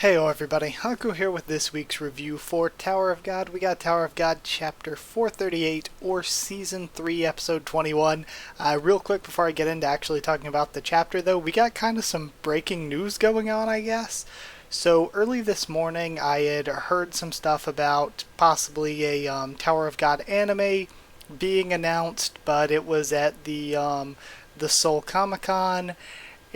Heyo everybody, Haku here with this week's review for Tower of God. We got Tower of God Chapter 438, or Season 3, Episode 21. Real quick before I get into actually talking about the chapter though, we got kind of some breaking news going on, I guess. So early this morning I had heard some stuff about possibly a Tower of God anime being announced, but it was at the Seoul Comic-Con,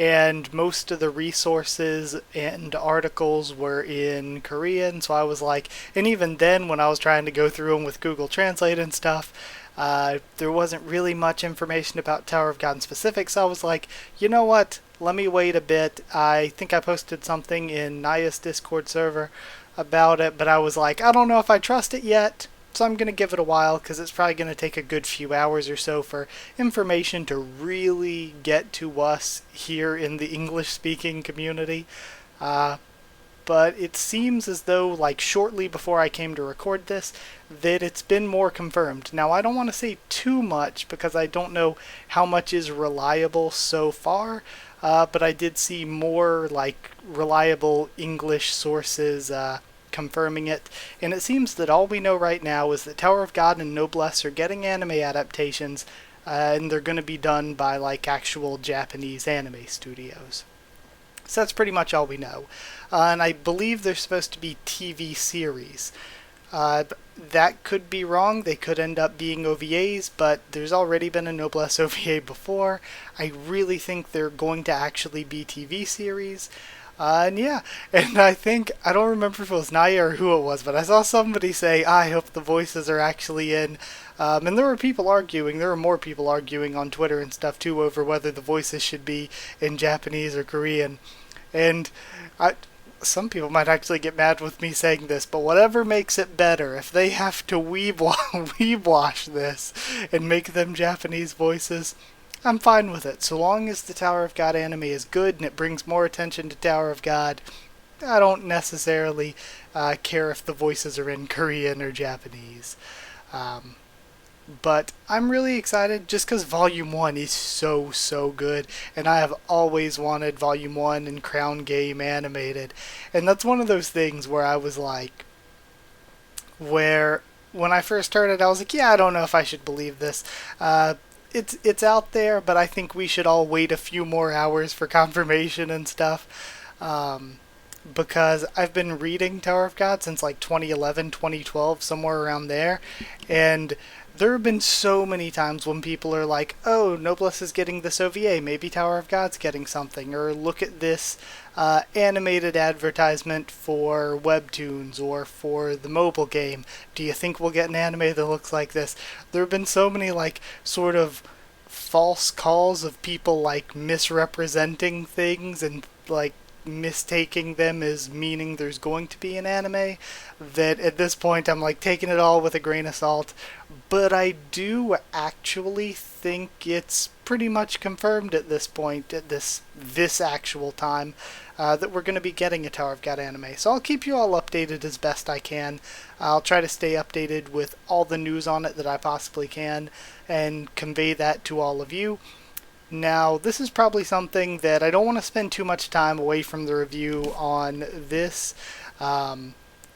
and most of the resources and articles were in Korean, so I was like, and even then when I was trying to go through them with Google Translate and stuff, there wasn't really much information about Tower of God in specific, so I was like, you know what, let me wait a bit. I think I posted something in Naya's Discord server about it, but I was like, I don't know if I trust it yet. So I'm going to give it a while because it's probably going to take a good few hours or so for information to really get to us here in the English-speaking community. But it seems as though, like, shortly before I came to record this, that it's been more confirmed. Now, I don't want to say too much because I don't know how much is reliable so far, but I did see more, like, reliable English sources confirming it, and it seems that all we know right now is that Tower of God and Noblesse are getting anime adaptations, and they're going to be done by like actual Japanese anime studios. So that's pretty much all we know. And I believe they're supposed to be TV series. That could be wrong. They could end up being OVAs, but there's already been a Noblesse OVA before. I really think they're going to actually be TV series. And yeah, and I think, I don't remember if it was Naya or who it was, but I saw somebody say, I hope the voices are actually in. And there were more people arguing on Twitter and stuff too over whether the voices should be in Japanese or Korean. And some people might actually get mad with me saying this, but whatever makes it better, if they have to weeb wash this and make them Japanese voices, I'm fine with it. So long as the Tower of God anime is good and it brings more attention to Tower of God, I don't necessarily care if the voices are in Korean or Japanese. But I'm really excited just because Volume 1 is so good, and I have always wanted Volume 1 and Crown Game animated. And that's one of those things where I was like, where when I first heard it, I was like, yeah, I don't know if I should believe this. It's out there, but I think we should all wait a few more hours for confirmation and stuff. Because I've been reading Tower of God since like 2011, 2012, somewhere around there. And there have been so many times when people are like, oh, Noblesse is getting this OVA, maybe Tower of God's getting something, or look at this animated advertisement for webtoons or for the mobile game. Do you think we'll get an anime that looks like this? There have been so many like sort of false calls of people like misrepresenting things and like mistaking them as meaning there's going to be an anime, that at this point I'm like taking it all with a grain of salt. But I do actually think it's pretty much confirmed at this point, at this actual time, that we're going to be getting a Tower of God anime. So I'll keep you all updated as best I can. I'll try to stay updated with all the news on it that I possibly can and convey that to all of you. Now, this is probably something that I don't want to spend too much time away from the review on this.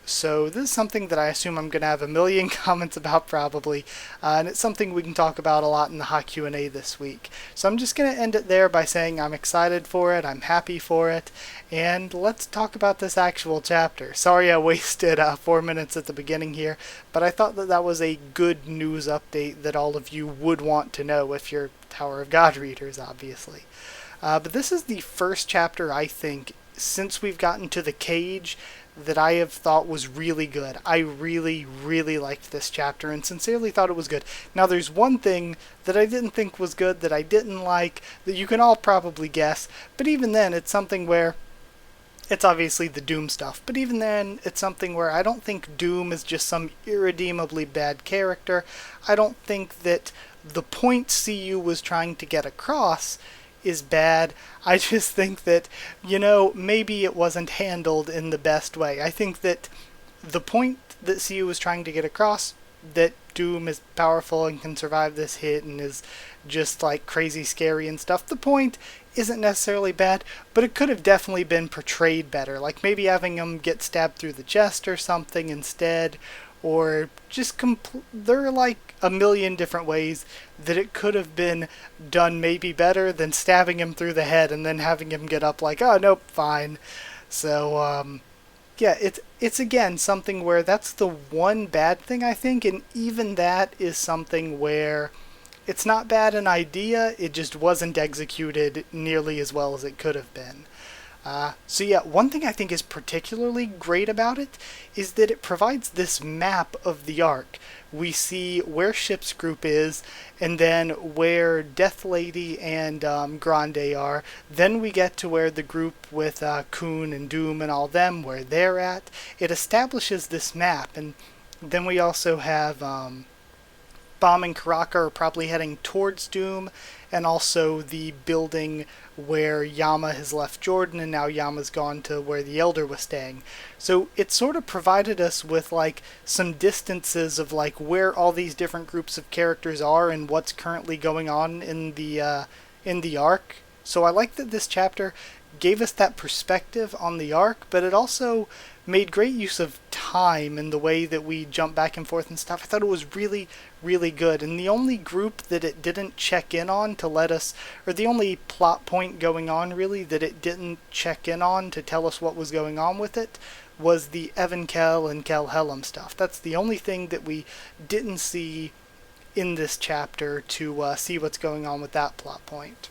So this is something that I assume I'm going to have a million comments about probably, and it's something we can talk about a lot in the Hot Q&A this week. So I'm just going to end it there by saying I'm excited for it, I'm happy for it, and let's talk about this actual chapter. Sorry I wasted 4 minutes at the beginning here, but I thought that that was a good news update that all of you would want to know if you're Tower of God readers, obviously. But this is the first chapter, I think, since we've gotten to the cage, that I have thought was really good. I really liked this chapter and sincerely thought it was good. Now there's one thing that I didn't think was good, that I didn't like, that you can all probably guess, but even then it's something where it's obviously the Doom stuff, but even then it's something where I don't think Doom is just some irredeemably bad character. I don't think that the point CU was trying to get across is bad. I just think that, maybe it wasn't handled in the best way. I think that the point that CU was trying to get across that Doom is powerful and can survive this hit and is just like crazy scary and stuff. The point isn't necessarily bad, but it could have definitely been portrayed better. Like maybe having him get stabbed through the chest or something instead, or just there are like a million different ways that it could have been done maybe better than stabbing him through the head and then having him get up like, oh nope, fine. So yeah, it's again something where that's the one bad thing I think, and even that is something where it's not bad an idea, it just wasn't executed nearly as well as it could have been. So yeah, one thing I think is particularly great about it is that it provides this map of the arc. We see where Ship's group is, and then where Death Lady and Grande are. Then we get to where the group with Kun and Doom and all them, where they're at. It establishes this map, and then we also have Bomb and Karaka are probably heading towards Doom, and also the building where Yama has left Jordan, and now Yama's gone to where the Elder was staying. So it sort of provided us with like some distances of like where all these different groups of characters are and what's currently going on in the arc. So I like that this chapter gave us that perspective on the arc, but it also made great use of time in the way that we jump back and forth and stuff. I thought it was really, really good. And the only group that it didn't check in on to let us, or the only plot point going on really that it didn't check in on to tell us what was going on with it, was the Evan Kell and Kel Hellam stuff. That's the only thing that we didn't see in this chapter to see what's going on with that plot point.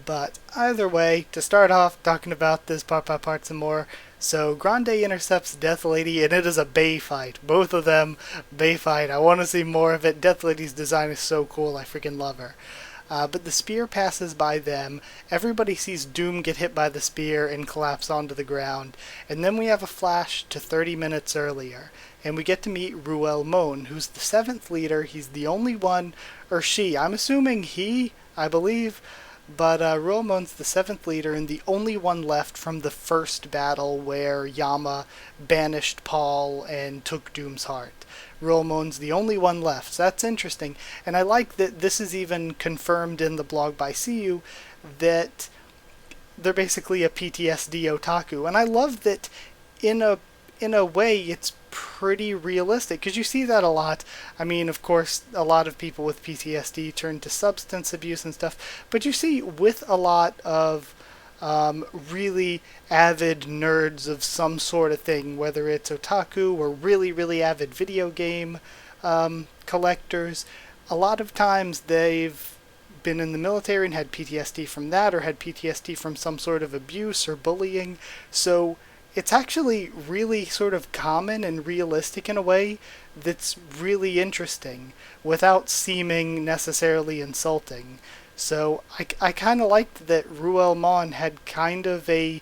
But either way, to start off talking about this part by part some more, so Grande intercepts Death Lady, and it is a Bay fight. Both of them, Bay fight. I want to see more of it. Death Lady's design is so cool. I freaking love her. But the spear passes by them. Everybody sees Doom get hit by the spear and collapse onto the ground. And then we have a flash to 30 minutes earlier. And we get to meet Ruel Mon, who's the 7th leader. He's the only one, or she. I'm assuming he, I believe. But Ruel Mon's the 7th leader and the only one left from the first battle where Yama banished Paul and took Doom's heart. Ruel Mon's the only one left, so that's interesting. And I like that this is even confirmed in the blog by CU that they're basically a PTSD otaku. And I love that in a way it's pretty realistic, because you see that a lot. I mean, of course, a lot of people with PTSD turn to substance abuse and stuff, but you see with a lot of really avid nerds of some sort of thing, whether it's otaku or really, really avid video game collectors, a lot of times they've been in the military and had PTSD from that, or had PTSD from some sort of abuse or bullying. So it's actually really sort of common and realistic in a way that's really interesting without seeming necessarily insulting. So I kind of liked that Ruel Mon had kind of a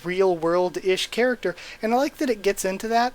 real-world-ish character, and I like that it gets into that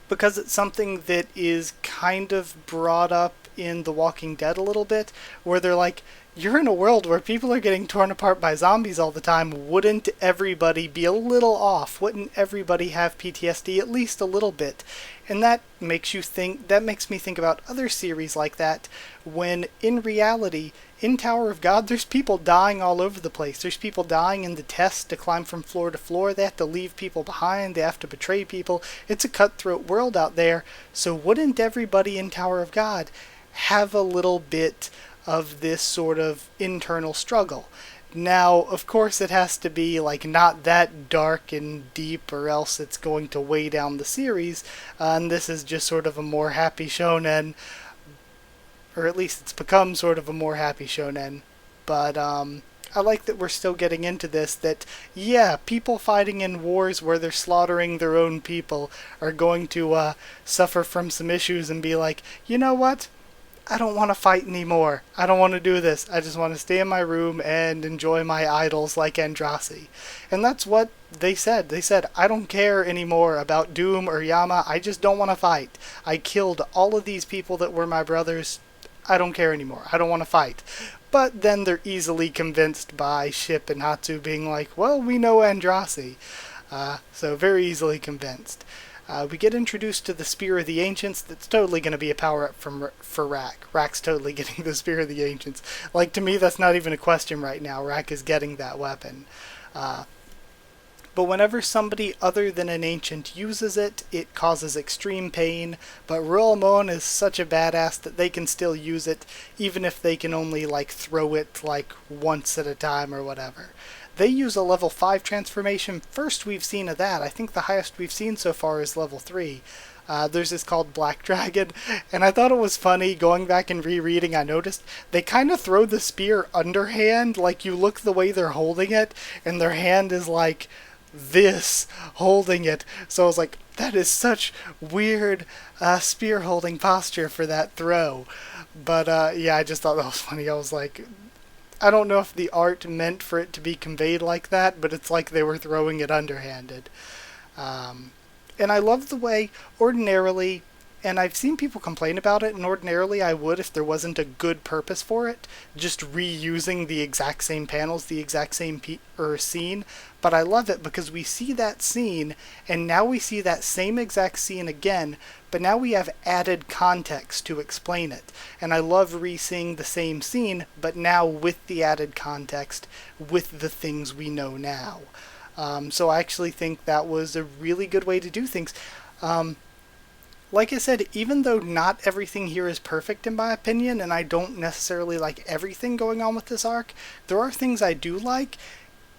because it's something that is kind of brought up in The Walking Dead a little bit, where they're like, you're in a world where people are getting torn apart by zombies all the time. Wouldn't everybody be a little off? Wouldn't everybody have PTSD at least a little bit? And that makes me think about other series like that, when in reality, in Tower of God, there's people dying all over the place. There's people dying in the test to climb from floor to floor. They have to leave people behind. They have to betray people. It's a cutthroat world out there. So wouldn't everybody in Tower of God have a little bit of this sort of internal struggle? Now, of course, it has to be like not that dark and deep, or else it's going to weigh down the series. And this is just sort of a more happy shonen, or at least it's become sort of a more happy shonen. But I like that we're still getting into this, that yeah, people fighting in wars where they're slaughtering their own people are going to suffer from some issues and be like, you know what? I don't want to fight anymore. I don't want to do this. I just want to stay in my room and enjoy my idols like Andrasi. And that's what they said. They said, I don't care anymore about Doom or Yama. I just don't want to fight. I killed all of these people that were my brothers. I don't care anymore. I don't want to fight. But then they're easily convinced by Ship and Hatsu being like, well, we know Andrasi. So very easily convinced. We get introduced to the Spear of the Ancients. That's totally going to be a power-up for Rak. Rak's totally getting the Spear of the Ancients. Like, to me, that's not even a question right now. Rak is getting that weapon. But whenever somebody other than an ancient uses it, it causes extreme pain. But Ruelmon is such a badass that they can still use it, even if they can only, like, throw it, like, once at a time or whatever. They use a level 5 transformation. First we've seen of that. I think the highest we've seen so far is level 3. There's this called Black Dragon, and I thought it was funny, going back and rereading, I noticed they kind of throw the spear underhand, like you look the way they're holding it, and their hand is like this, holding it. So I was like, that is such weird spear holding posture for that throw. But yeah, I just thought that was funny. I was like, I don't know if the art meant for it to be conveyed like that, but it's like they were throwing it underhanded. And I love the way, ordinarily, and I've seen people complain about it, and ordinarily I would if there wasn't a good purpose for it, just reusing the exact same panels, the exact same scene, but I love it because we see that scene, and now we see that same exact scene again, but now we have added context to explain it. And I love re-seeing the same scene, but now with the added context, with the things we know now. So I actually think that was a really good way to do things. Like I said, even though not everything here is perfect in my opinion, and I don't necessarily like everything going on with this arc, there are things I do like,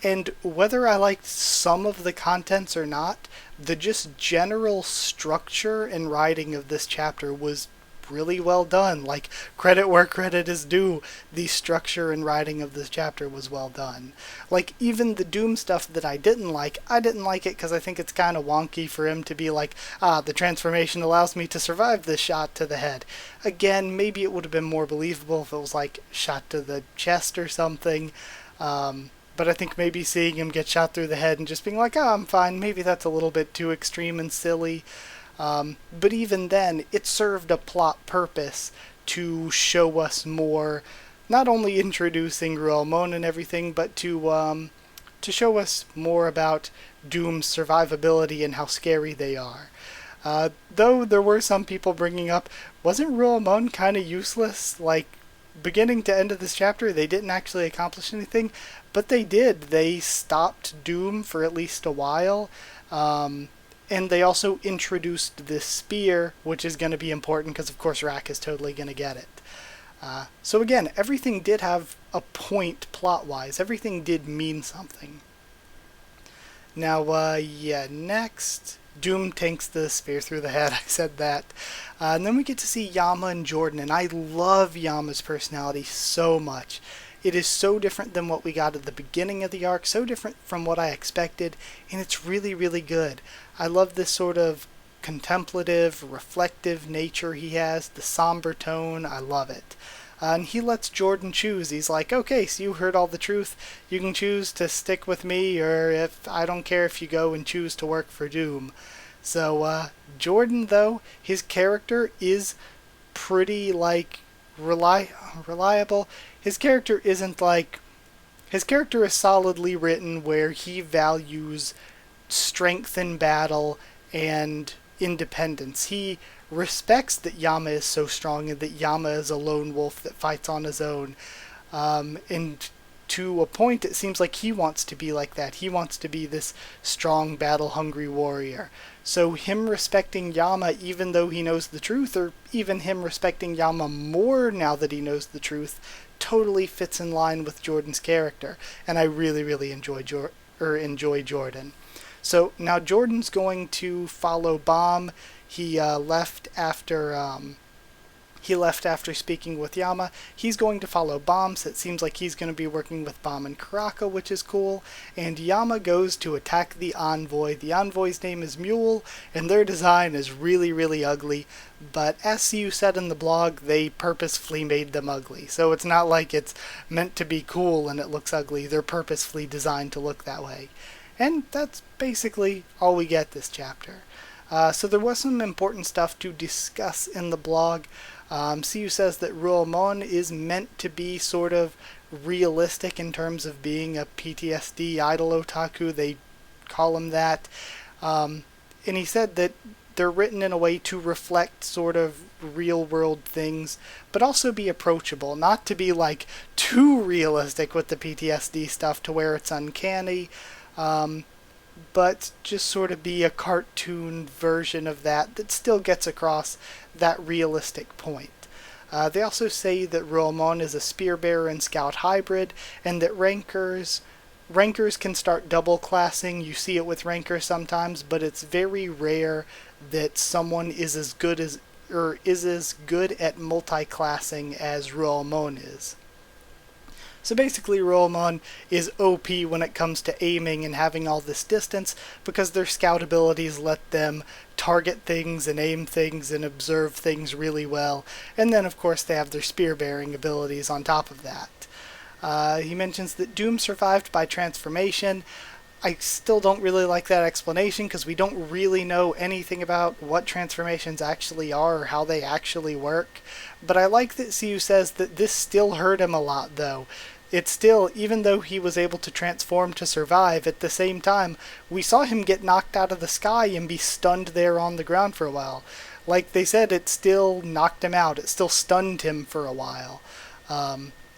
and whether I liked some of the contents or not, the just general structure and writing of this chapter was really well done. Like, credit where credit is due, the structure and writing of this chapter was well done. Like, even the Doom stuff that I didn't like it because I think it's kind of wonky for him to be like, the transformation allows me to survive this shot to the head. Again, maybe it would have been more believable if it was like shot to the chest or something. But I think maybe seeing him get shot through the head and just being like, I'm fine, maybe that's a little bit too extreme and silly. But even then, it served a plot purpose to show us more, not only introducing Ruelmon and everything, but to show us more about Doom's survivability and how scary they are. Though there were some people bringing up, wasn't Ruelmon kind of useless? Like, beginning to end of this chapter, they didn't actually accomplish anything, but they did. They stopped Doom for at least a while. And they also introduced this spear, which is going to be important because, of course, Rak is totally going to get it. So again, everything did have a point plot-wise. Everything did mean something. Now, next, Doom tanks the spear through the head. I said that. And then we get to see Yama and Jordan, and I love Yama's personality so much. It is so different than what we got at the beginning of the arc, so different from what I expected, and it's really, really good. I love this sort of contemplative, reflective nature he has, the somber tone, I love it. And he lets Jordan choose. He's like, okay, so you heard all the truth. You can choose to stick with me, or if I don't care if you go and choose to work for Doom. So, Jordan, though, his character is pretty, like, reliable. His character isn't like... His character is solidly written where he values strength in battle and independence. He respects that Yama is so strong and that Yama is a lone wolf that fights on his own. And to a point, it seems like he wants to be like that. He wants to be this strong, battle-hungry warrior. So him respecting Yama even though he knows the truth, or even him respecting Yama more now that he knows the truth, totally fits in line with Jordan's character. And I really, really enjoy Jordan. So now Jordan's going to follow Bomb. He left after speaking with Yama. He's going to follow Bomb, so it seems like he's going to be working with Bomb and Karaka, which is cool. And Yama goes to attack the Envoy. The Envoy's name is Mule, and their design is really, really ugly. But as you said in the blog, they purposefully made them ugly. So it's not like it's meant to be cool and it looks ugly. They're purposefully designed to look that way. And that's basically all we get this chapter. So there was some important stuff to discuss in the blog. CU says that Ruelmon is meant to be sort of realistic in terms of being a PTSD idol otaku. They call him that. and he said that they're written in a way to reflect sort of real world things, but also be approachable, not to be like too realistic with the PTSD stuff to where it's uncanny, but just sort of be a cartoon version of that still gets across that realistic point. They also say that Roamon is a spear bearer and scout hybrid, and that rankers can start double classing. You see it with rankers sometimes, but it's very rare that someone is as good at multi-classing as Roamon is. So basically Roamon is OP when it comes to aiming and having all this distance, because their scout abilities let them target things and aim things and observe things really well. And then of course they have their spear bearing abilities on top of that. He mentions that Doom survived by transformation. I still don't really like that explanation because we don't really know anything about what transformations actually are or how they actually work. But I like that Siu says that this still hurt him a lot though. It's still, even though he was able to transform to survive, at the same time, we saw him get knocked out of the sky and be stunned there on the ground for a while. Like they said, it still knocked him out. It still stunned him for a while.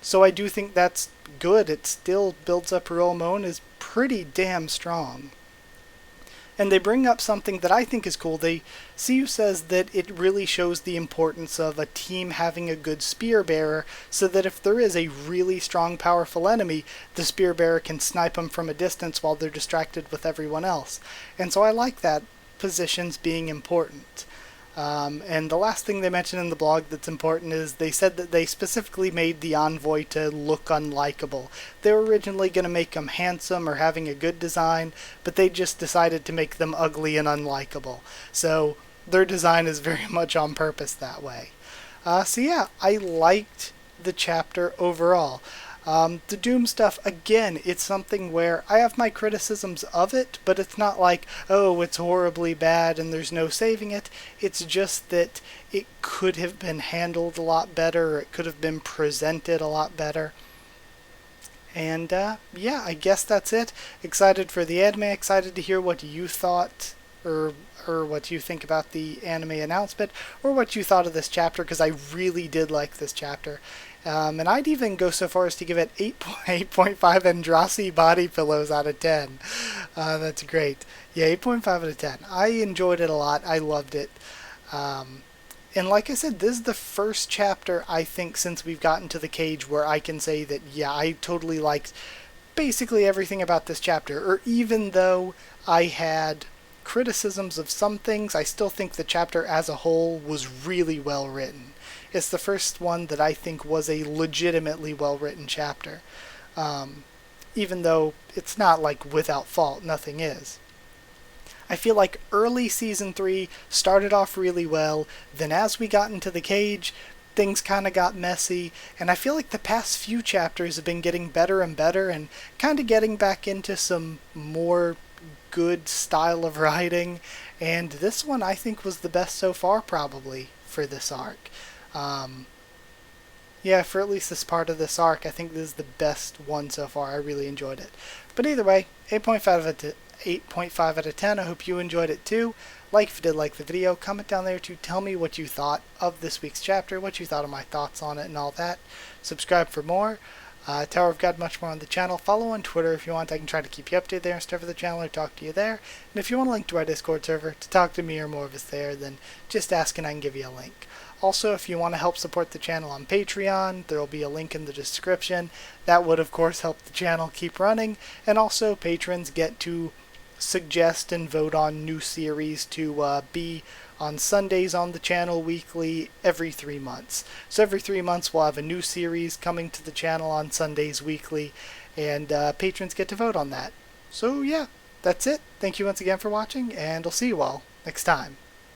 So I do think that's good. It still builds up Roamon as pretty damn strong. And they bring up something that I think is cool. Siu says that it really shows the importance of a team having a good spear bearer, so that if there is a really strong, powerful enemy, the spear bearer can snipe them from a distance while they're distracted with everyone else. And so I like that positions being important. And the last thing they mentioned in the blog that's important is they said that they specifically made the Envoy to look unlikable. They were originally going to make them handsome or having a good design, but they just decided to make them ugly and unlikable. So their design is very much on purpose that way. So yeah, I liked the chapter overall. The Doom stuff, again, it's something where I have my criticisms of it, but it's not like, oh, it's horribly bad and there's no saving it. It's just that it could have been handled a lot better, or it could have been presented a lot better. And yeah, I guess that's it. Excited for the anime, excited to hear what you thought, or what you think about the anime announcement, or what you thought of this chapter, because I really did like this chapter. And I'd even go so far as to give it 8.5 Andrasi body pillows out of 10. That's great. Yeah, 8.5 out of 10. I enjoyed it a lot. I loved it. And like I said, this is the first chapter, I think, since we've gotten to the cage where I can say that, yeah, I totally liked basically everything about this chapter. Or even though I had criticisms of some things, I still think the chapter as a whole was really well written. It's the first one that I think was a legitimately well-written chapter. Even though it's not like without fault, nothing is. I feel like early Season 3 started off really well, then as we got into the cage, things kind of got messy, and I feel like the past few chapters have been getting better and better, and kind of getting back into some more good style of writing, and this one I think was the best so far probably for this arc. Yeah, for at least this part of this arc, I think this is the best one so far. I really enjoyed it. But either way, 8.5 out of 10. I hope you enjoyed it too. Like if you did like the video, comment down there to tell me what you thought of this week's chapter, what you thought of my thoughts on it and all that. Subscribe for more. Tower of God, much more on the channel. Follow on Twitter if you want. I can try to keep you updated there and stuff for the channel or talk to you there. And if you want a link to our Discord server to talk to me or more of us there, then just ask and I can give you a link. Also, if you want to help support the channel on Patreon, there will be a link in the description. That would, of course, help the channel keep running. And also, patrons get to suggest and vote on new series to be on Sundays on the channel weekly every 3 months. So every 3 months we'll have a new series coming to the channel on Sundays weekly, and patrons get to vote on that. So yeah, that's it. Thank you once again for watching, and I'll see you all next time.